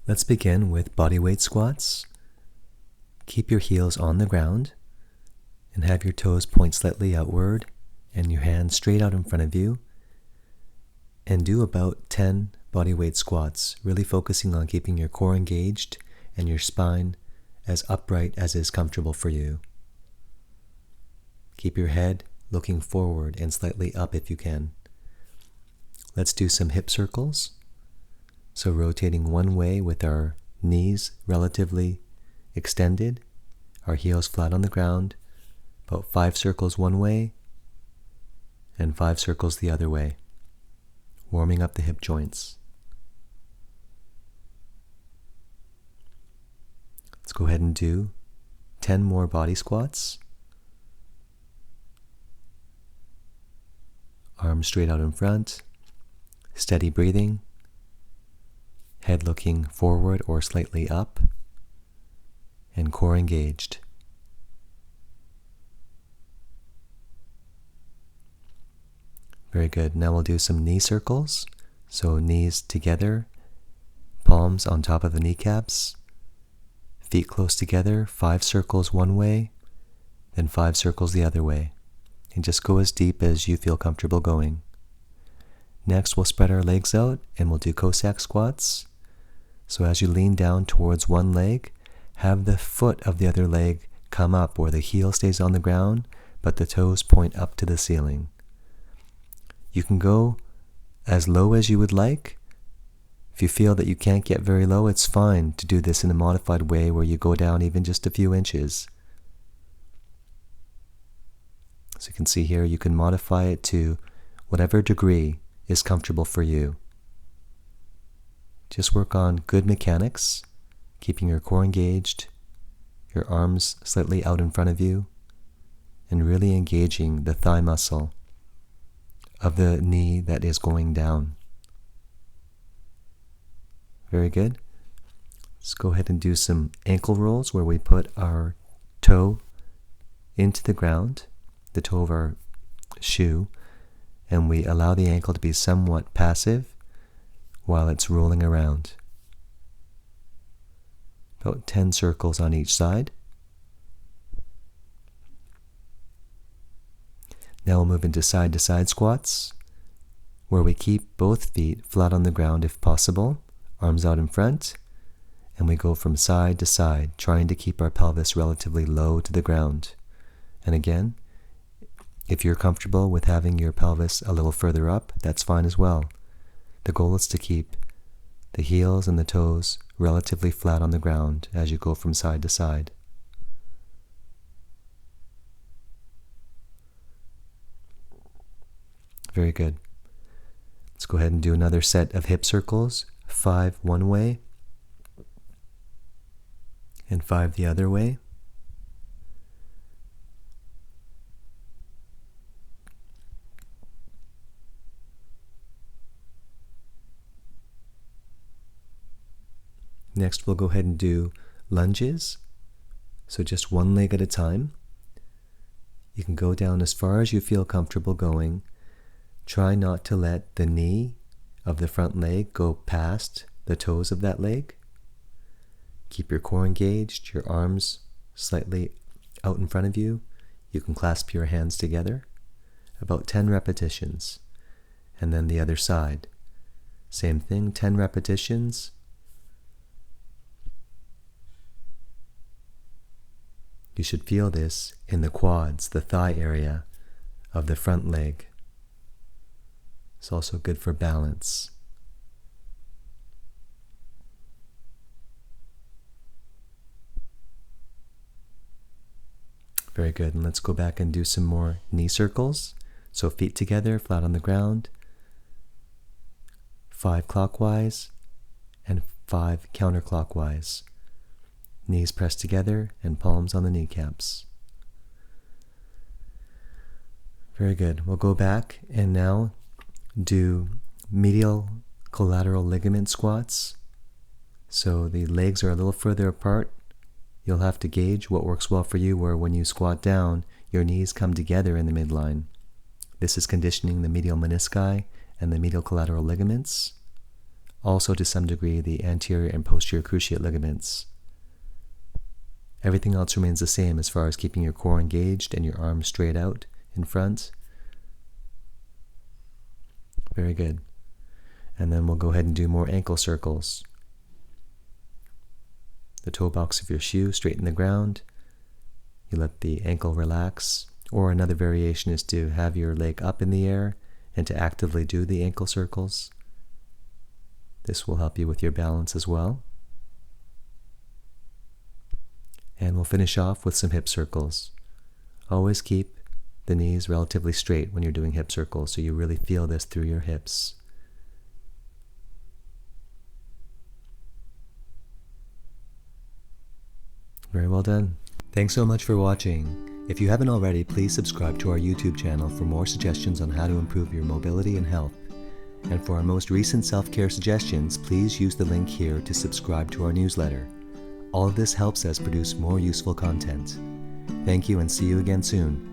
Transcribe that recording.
Let's begin with bodyweight squats. Keep your heels on the ground and have your toes point slightly outward and your hands straight out in front of you, and do about 10 bodyweight squats, really focusing on keeping your core engaged and your spine as upright as is comfortable for you. Keep your head looking forward and slightly up if you can. Let's do some hip circles. So rotating one way with our knees relatively extended, our heels flat on the ground, about 5 circles one way and 5 circles the other way, warming up the hip joints. Let's go ahead and do 10 more body squats. Arms straight out in front, steady breathing, head looking forward or slightly up, and core engaged. Very good. Now we'll do some knee circles. So knees together, palms on top of the kneecaps, feet close together, 5 circles one way, then 5 circles the other way. And just go as deep as you feel comfortable going. Next, we'll spread our legs out and we'll do Cossack squats. So as you lean down towards one leg, have the foot of the other leg come up where the heel stays on the ground, but the toes point up to the ceiling. You can go as low as you would like. If you feel that you can't get very low, it's fine to do this in a modified way where you go down even just a few inches. So you can see here, you can modify it to whatever degree is comfortable for you. Just work on good mechanics, keeping your core engaged, your arms slightly out in front of you, and really engaging the thigh muscle of the knee that is going down. Very good. Let's go ahead and do some ankle rolls where we put our toe into the ground, the toe of our shoe, and we allow the ankle to be somewhat passive while it's rolling around. About 10 circles on each side. Now we'll move into side-to-side squats, where we keep both feet flat on the ground if possible, arms out in front, and we go from side to side, trying to keep our pelvis relatively low to the ground. And again, if you're comfortable with having your pelvis a little further up, that's fine as well. The goal is to keep the heels and the toes relatively flat on the ground as you go from side to side. Very good. Let's go ahead and do another set of hip circles, 5 one way and 5 the other way. Next, we'll go ahead and do lunges. So just one leg at a time. You can go down as far as you feel comfortable going. Try not to let the knee of the front leg go past the toes of that leg. Keep your core engaged, your arms slightly out in front of you. You can clasp your hands together. About 10 repetitions. And then the other side. Same thing, 10 repetitions. You should feel this in the quads, the thigh area of the front leg. It's also good for balance. Very good. And let's go back and do some more knee circles. So feet together, flat on the ground. 5 clockwise and 5 counterclockwise. Knees pressed together and palms on the kneecaps. Very good. We'll go back and now do medial collateral ligament squats. So the legs are a little further apart. You'll have to gauge what works well for you, where when you squat down, your knees come together in the midline. This is conditioning the medial menisci and the medial collateral ligaments. Also, to some degree, the anterior and posterior cruciate ligaments. Everything else remains the same as far as keeping your core engaged and your arms straight out in front. Very good. And then we'll go ahead and do more ankle circles. The toe box of your shoe straight in the ground. You let the ankle relax. Or another variation is to have your leg up in the air and to actively do the ankle circles. This will help you with your balance as well. And we'll finish off with some hip circles. Always keep the knees relatively straight when you're doing hip circles, so you really feel this through your hips. Very well done. Thanks so much for watching. If you haven't already, please subscribe to our YouTube channel for more suggestions on how to improve your mobility and health. And for our most recent self-care suggestions, please use the link here to subscribe to our newsletter. All of this helps us produce more useful content. Thank you and see you again soon.